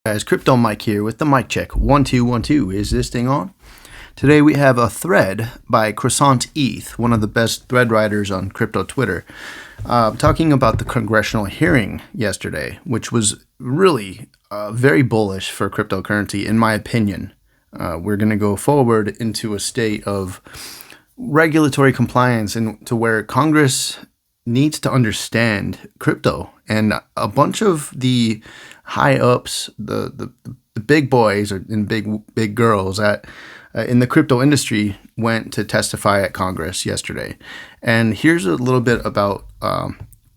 Guys, Crypto Mike here with the mic check. 1 2 1 2. Is this thing on? Today we have a thread by Croissant ETH, one of the best thread writers on crypto Twitter, talking about the congressional hearing yesterday, which was really very bullish for cryptocurrency, in my opinion. We're going to go forward into a state of regulatory compliance and to where Congress needs to understand crypto, and a bunch of the high ups, the big boys and big girls at in the crypto industry went to testify at Congress yesterday. And here's a little bit about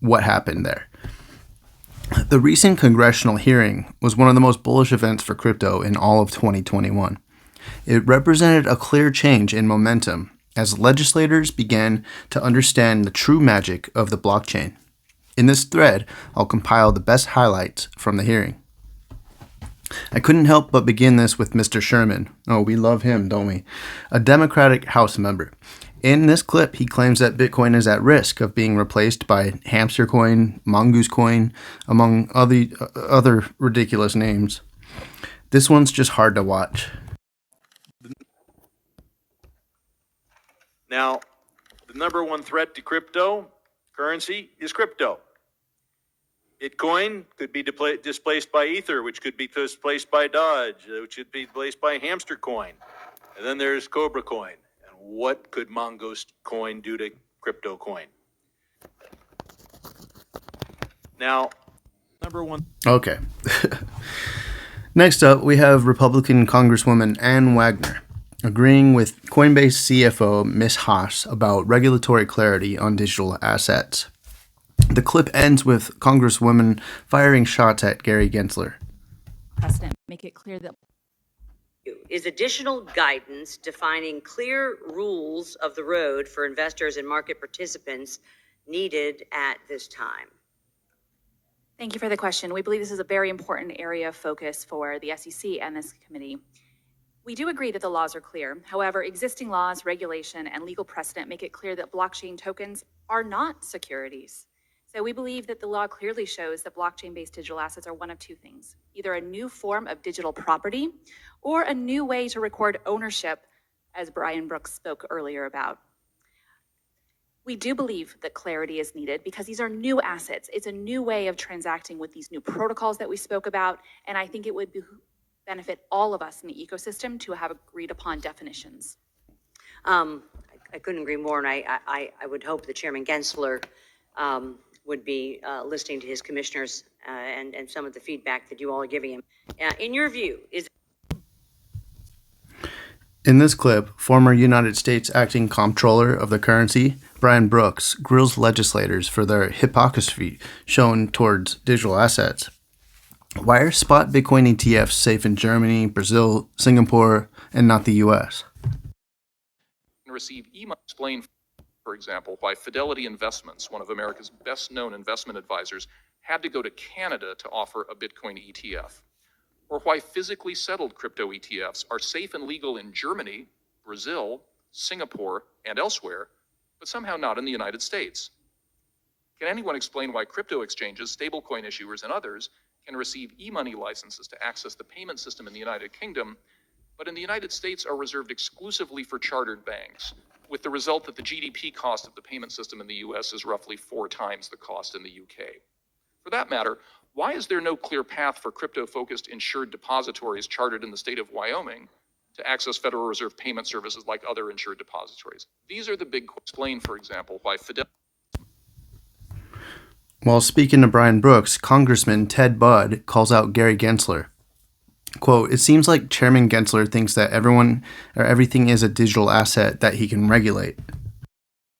what happened there. The recent congressional hearing was one of the most bullish events for crypto in all of 2021. It represented a clear change in momentum as legislators began to understand the true magic of the blockchain. In this thread, I'll compile the best highlights from the hearing. I couldn't help but begin this with Mr. Sherman. Oh, we love him, don't we? A Democratic House member. In this clip, he claims that Bitcoin is at risk of being replaced by Hamster Coin, Mongoose Coin, among other ridiculous names. This one's just hard to watch. Now, the number one threat to cryptocurrency is crypto. Bitcoin could be displaced by Ether, which could be displaced by Dodge, which could be displaced by Hamster Coin. And then there's Cobra Coin. And what could Mongoose Coin do to crypto coin? Now, number one. Okay. Next up, we have Republican Congresswoman Ann Wagner agreeing with Coinbase CFO Ms. Haas about regulatory clarity on digital assets. The clip ends with Congresswoman firing shots at Gary Gensler. President, make it clear that is additional guidance defining clear rules of the road for investors and market participants needed at this time? Thank you for the question. We believe this is a very important area of focus for the SEC and this committee. We do agree that the laws are clear. However, existing laws, regulation, and legal precedent make it clear that blockchain tokens are not securities. So we believe that the law clearly shows that blockchain-based digital assets are one of two things: either a new form of digital property or a new way to record ownership, as Brian Brooks spoke earlier about. We do believe that clarity is needed because these are new assets. It's a new way of transacting with these new protocols that we spoke about, and I think it would benefit all of us in the ecosystem to have agreed upon definitions. I couldn't agree more, and I would hope that Chairman Gensler would be listening to his commissioners and some of the feedback that you all are giving him. In your view, is... In this clip, former United States acting comptroller of the currency, Brian Brooks, grills legislators for their hypocrisy shown towards digital assets. Why are spot Bitcoin ETFs safe in Germany, Brazil, Singapore, and not the U.S.? Receive explain, for example, why Fidelity Investments, one of America's best-known investment advisors, had to go to Canada to offer a Bitcoin ETF, or why physically settled crypto ETFs are safe and legal in Germany, Brazil, Singapore, and elsewhere, but somehow not in the United States. Can anyone explain why crypto exchanges, stablecoin issuers, and others can receive e-money licenses to access the payment system in the United Kingdom, but in the United States are reserved exclusively for chartered banks, with the result that the GDP cost of the payment system in the US is roughly 4 times the cost in the UK? For that matter, why is there no clear path for crypto-focused insured depositories chartered in the state of Wyoming to access Federal Reserve payment services like other insured depositories? These are the big explain, for example, why Fidelity... While speaking to Brian Brooks, Congressman Ted Budd calls out Gary Gensler. Quote, "It seems like Chairman Gensler thinks that everything is a digital asset that he can regulate."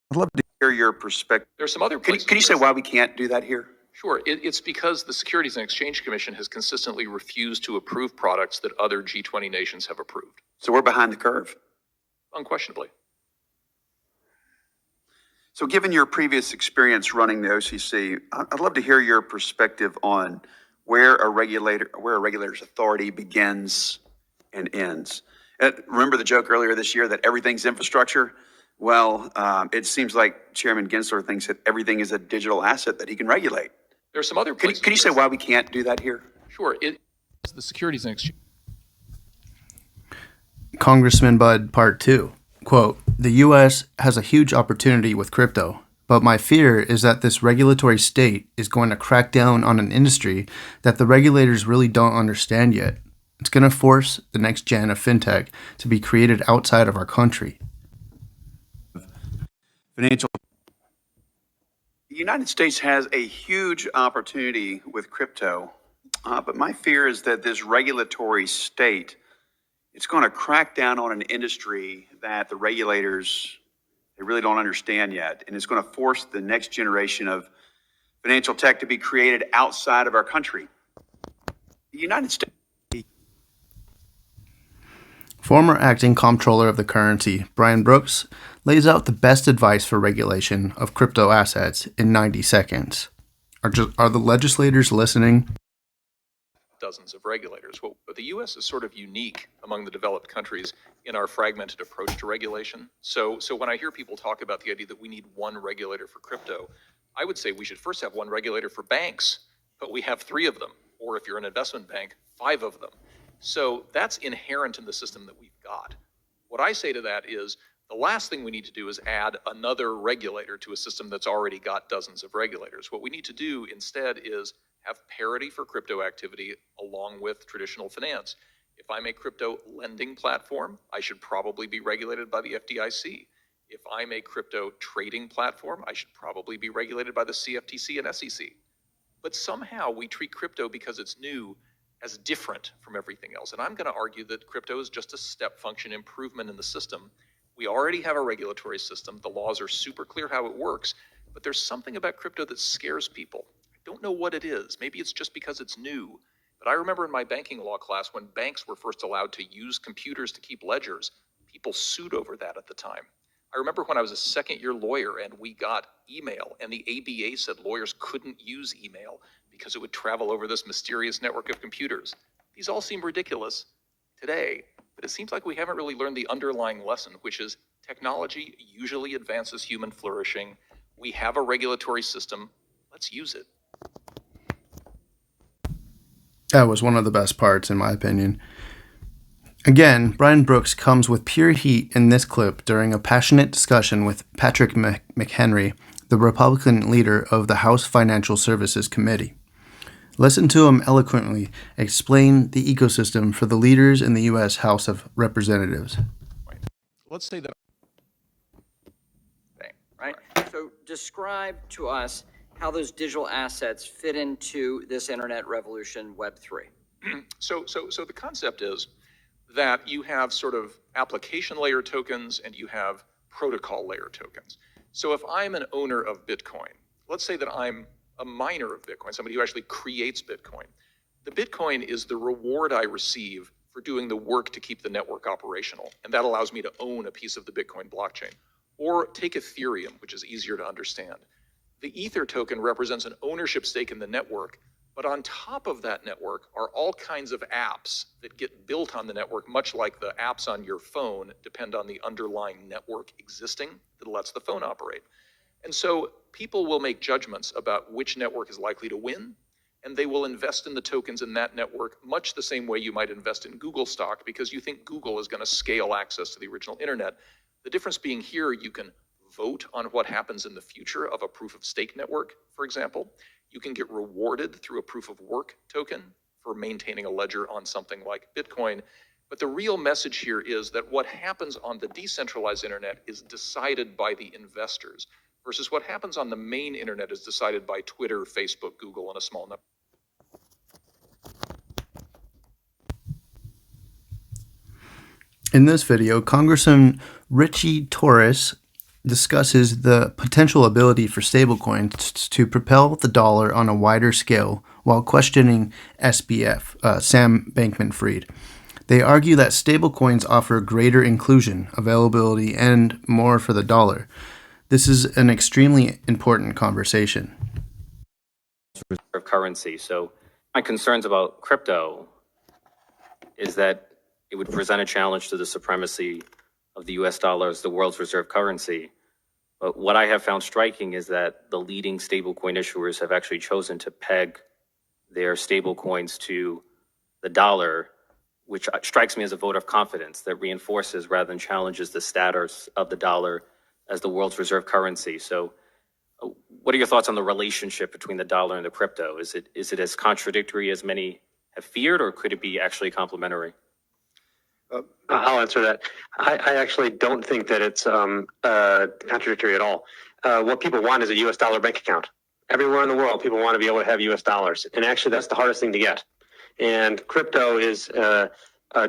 I'd love to hear your perspective. There's some other places... Can you say why we can't do that here? Sure. It's because the Securities and Exchange Commission has consistently refused to approve products that other G20 nations have approved. So we're behind the curve? Unquestionably. So given your previous experience running the OCC, I'd love to hear your perspective on where a regulator's authority begins and ends. Remember the joke earlier this year that everything's infrastructure? Well, it seems like Chairman Gensler thinks that everything is a digital asset that he can regulate. There are some other places. Can you say why we can't do that here? Sure. The Securities and Exchange. Congressman Bud, Part 2. Quote, the U.S. has a huge opportunity with crypto, but my fear is that this regulatory state is going to crack down on an industry that the regulators really don't understand yet. It's going to force the next gen of fintech to be created outside of our country. Financial. The United States has a huge opportunity with crypto, but my fear is that this regulatory state, it's going to crack down on an industry that the regulators, they really don't understand yet, and it's going to force the next generation of financial tech to be created outside of our country. The United States. Former acting comptroller of the currency, Brian Brooks, lays out the best advice for regulation of crypto assets in 90 seconds. Are the legislators listening? Dozens of regulators. But the U.S. is sort of unique among the developed countries in our fragmented approach to regulation. So when I hear people talk about the idea that we need one regulator for crypto, I would say we should first have one regulator for banks, but we have 3 of them. Or if you're an investment bank, 5 of them. So that's inherent in the system that we've got. What I say to that is the last thing we need to do is add another regulator to a system that's already got dozens of regulators. What we need to do instead is have parity for crypto activity along with traditional finance. If I'm a crypto lending platform, I should probably be regulated by the FDIC. If I'm a crypto trading platform, I should probably be regulated by the CFTC and SEC. But somehow we treat crypto because it's new as different from everything else. And I'm going to argue that crypto is just a step function improvement in the system. We already have a regulatory system. The laws are super clear how it works, but there's something about crypto that scares people. I don't know what it is. Maybe it's just because it's new. But I remember in my banking law class when banks were first allowed to use computers to keep ledgers, people sued over that at the time. I remember when I was a second-year lawyer and we got email, and the ABA said lawyers couldn't use email because it would travel over this mysterious network of computers. These all seem ridiculous today, but it seems like we haven't really learned the underlying lesson, which is technology usually advances human flourishing. We have a regulatory system. Let's use it. That was one of the best parts, in my opinion. Again, Brian Brooks comes with pure heat in this clip during a passionate discussion with Patrick McHenry, the Republican leader of the House Financial Services Committee. Listen to him eloquently explain the ecosystem for the leaders in the U.S. House of Representatives. Let's say that. Right? So describe to us how those digital assets fit into this internet revolution, Web3. So the concept is that you have sort of application layer tokens and you have protocol layer tokens. So if I'm an owner of Bitcoin, let's say that I'm a miner of Bitcoin, somebody who actually creates Bitcoin. The Bitcoin is the reward I receive for doing the work to keep the network operational. And that allows me to own a piece of the Bitcoin blockchain. Or take Ethereum, which is easier to understand. The Ether token represents an ownership stake in the network, but on top of that network are all kinds of apps that get built on the network, much like the apps on your phone depend on the underlying network existing that lets the phone operate. And so people will make judgments about which network is likely to win, and they will invest in the tokens in that network much the same way you might invest in Google stock because you think Google is going to scale access to the original internet. The difference being here, you can vote on what happens in the future of a proof of stake network, for example. You can get rewarded through a proof of work token for maintaining a ledger on something like Bitcoin. But the real message here is that what happens on the decentralized internet is decided by the investors, versus what happens on the main internet is decided by Twitter, Facebook, Google, and a small number. In this video, Congressman Richie Torres discusses the potential ability for stablecoins to propel the dollar on a wider scale while questioning SBF, Sam Bankman-Fried. They argue that stablecoins offer greater inclusion, availability, and more for the dollar. This is an extremely important conversation. Of currency. So my concerns about crypto is that it would present a challenge to the supremacy of the US dollar as the world's reserve currency. But what I have found striking is that the leading stablecoin issuers have actually chosen to peg their stablecoins to the dollar, which strikes me as a vote of confidence that reinforces rather than challenges the status of the dollar as the world's reserve currency. So what are your thoughts on the relationship between the dollar and the crypto? Is it as contradictory as many have feared, or could it be actually complementary? I'll answer that. I actually don't think that it's contradictory at all. What people want is a US dollar bank account. Everywhere in the world, people want to be able to have US dollars. And actually, that's the hardest thing to get. And crypto is a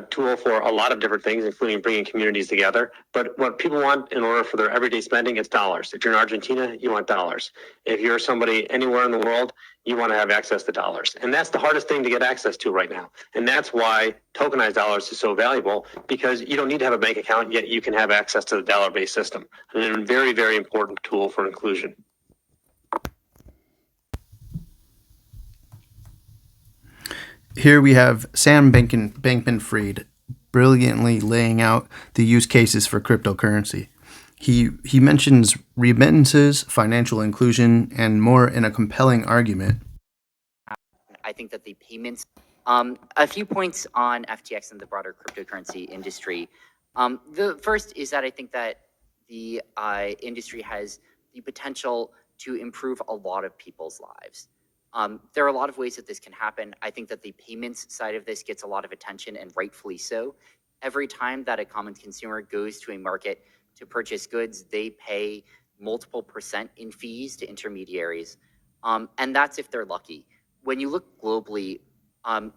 tool for a lot of different things, including bringing communities together. But what people want in order for their everyday spending, it's dollars. If you're in Argentina, you want dollars. If you're somebody anywhere in the world, you want to have access to dollars. And that's the hardest thing to get access to right now. And that's why tokenized dollars is so valuable, because you don't need to have a bank account, yet you can have access to the dollar-based system. And a very, very important tool for inclusion. Here we have Sam Bankman-Fried brilliantly laying out the use cases for cryptocurrency. He mentions remittances, financial inclusion, and more in a compelling argument. I think that the payments, a few points on FTX and the broader cryptocurrency industry. The first is that I think that the industry has the potential to improve a lot of people's lives. There are a lot of ways that this can happen. I think that the payments side of this gets a lot of attention, and rightfully so. Every time that a common consumer goes to a market to purchase goods, they pay multiple % in fees to intermediaries. And that's if they're lucky. When you look globally,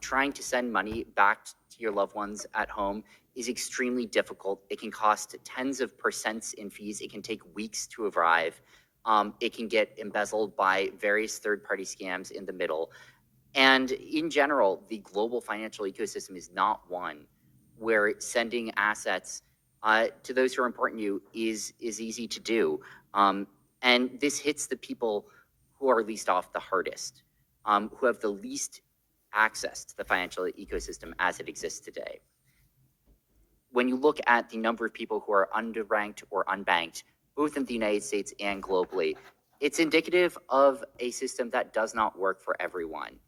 trying to send money back to your loved ones at home is extremely difficult. It can cost tens of % in fees. It can take weeks to arrive. It can get embezzled by various third-party scams in the middle. And in general, the global financial ecosystem is not one where sending assets to those who are important to you is easy to do. And this hits the people who are least off the hardest, who have the least access to the financial ecosystem as it exists today. When you look at the number of people who are underranked or unbanked, both in the United States and globally, it's indicative of a system that does not work for everyone.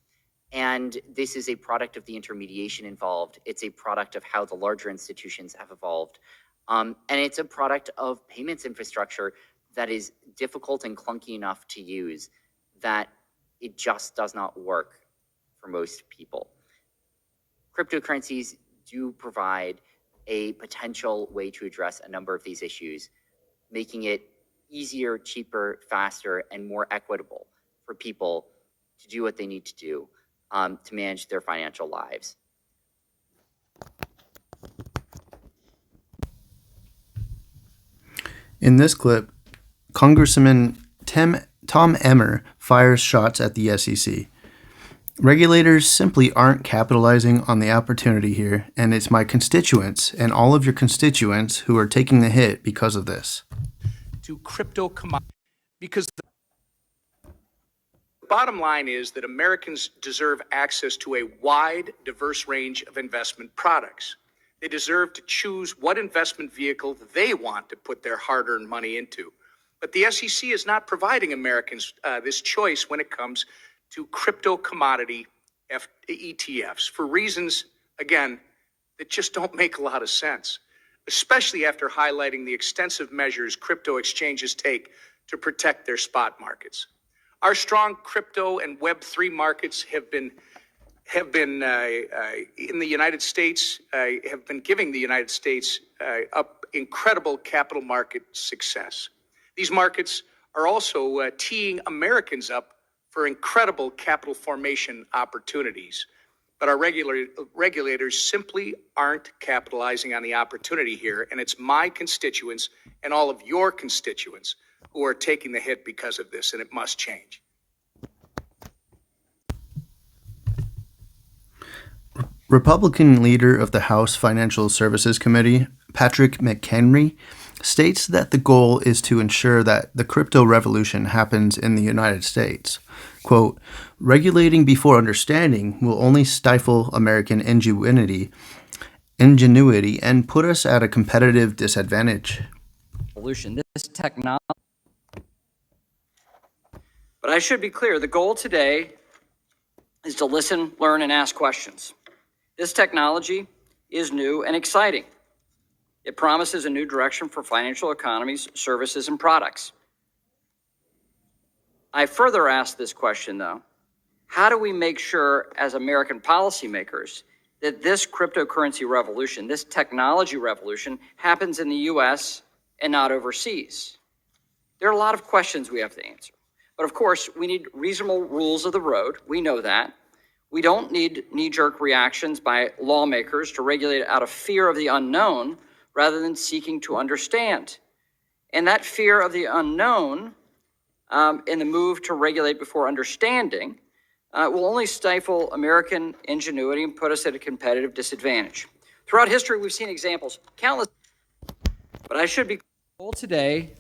And this is a product of the intermediation involved. It's a product of how the larger institutions have evolved. And it's a product of payments infrastructure that is difficult and clunky enough to use that it just does not work for most people. Cryptocurrencies do provide a potential way to address a number of these issues, making it easier, cheaper, faster, and more equitable for people to do what they need to do to manage their financial lives. In this clip, Congressman Tom Emmer fires shots at the SEC. Regulators simply aren't capitalizing on the opportunity here, and it's my constituents and all of your constituents who are taking the hit because of this. To crypto commodities, because the bottom line is that Americans deserve access to a wide, diverse range of investment products. They deserve to choose what investment vehicle they want to put their hard-earned money into. But the SEC is not providing Americans this choice when it comes to crypto commodity ETFs for reasons, again, that just don't make a lot of sense, especially after highlighting the extensive measures crypto exchanges take to protect their spot markets. Our strong crypto and Web3 markets have been in the United States, have been giving the United States up incredible capital market success. These markets are also teeing Americans up for incredible capital formation opportunities. But our regulators simply aren't capitalizing on the opportunity here, and it's my constituents and all of your constituents who are taking the hit because of this, and it must change. Republican leader of the House Financial Services Committee, Patrick McHenry, states that the goal is to ensure that the crypto revolution happens in the United States. Quote, regulating before understanding will only stifle American ingenuity and put us at a competitive disadvantage. This technology. But I should be clear, the goal today is to listen, learn, and ask questions. This technology is new and exciting. It promises a new direction for financial economies, services, and products. I further ask this question, though. How do we make sure, as American policymakers, that this cryptocurrency revolution, this technology revolution, happens in the U.S. and not overseas? There are a lot of questions we have to answer. But of course, we need reasonable rules of the road. We know that. We don't need knee-jerk reactions by lawmakers to regulate out of fear of the unknown rather than seeking to understand. And that fear of the unknown in the move to regulate before understanding will only stifle American ingenuity and put us at a competitive disadvantage. Throughout history, we've seen examples, countless, but I should be told today.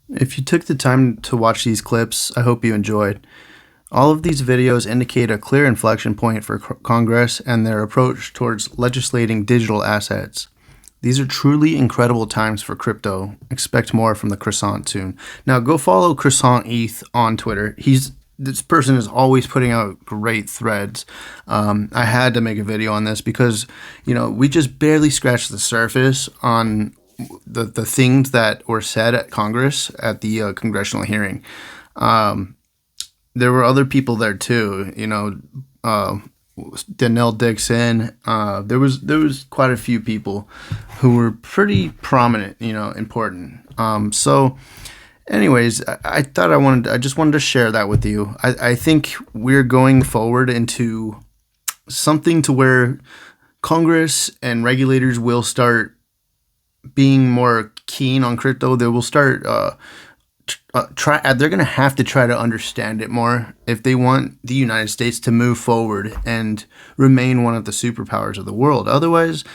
If you took the time to watch these clips, I hope you enjoyed. All of these videos indicate a clear inflection point for Congress and their approach towards legislating digital assets. These are truly incredible times for crypto. Expect more from the Croissant soon. Now go follow Croissant ETH on Twitter. This person is always putting out great threads. I had to make a video on this because, we just barely scratched the surface on the things that were said at Congress at the congressional hearing. There were other people there too, Danielle Dixon. There was quite a few people who were pretty prominent, important. So anyways, I just wanted to share that with you. I think we're going forward into something to where Congress and regulators will start being more keen on crypto. They will start they're going to have to try to understand it more if they want the United States to move forward and remain one of the superpowers of the world. Otherwise,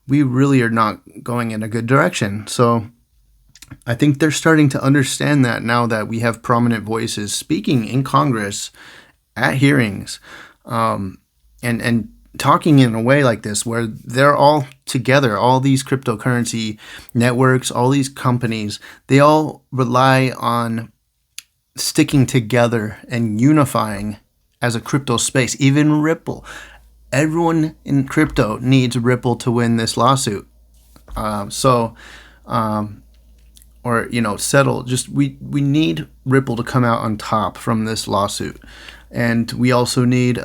we really are not going in a good direction. So I think they're starting to understand that now that we have prominent voices speaking in Congress at hearings, and talking in a way like this where they're all together, all these cryptocurrency networks, all these companies, they all rely on sticking together and unifying as a crypto space. Even Ripple. Everyone in crypto needs Ripple to win this lawsuit. Settle. Just we need Ripple to come out on top from this lawsuit. And we also need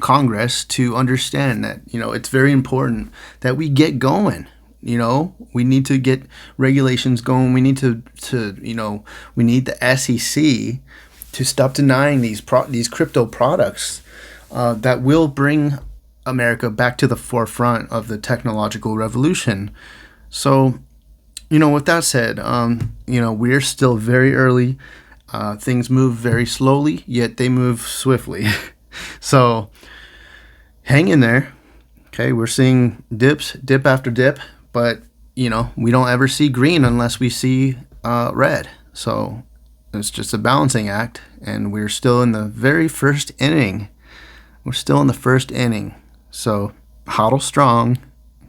Congress to understand that, it's very important that we get going. We need to get regulations going. We need we need the SEC to stop denying these crypto products that will bring America back to the forefront of the technological revolution. So, with that said, we're still very early. Things move very slowly, yet they move swiftly. So hang in there. Okay, we're seeing dip after dip, but we don't ever see green unless we see red. So it's just a balancing act, and we're still in the very first inning. So hodl strong,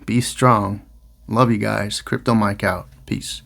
be strong. Love you guys. Crypto Mike out. Peace.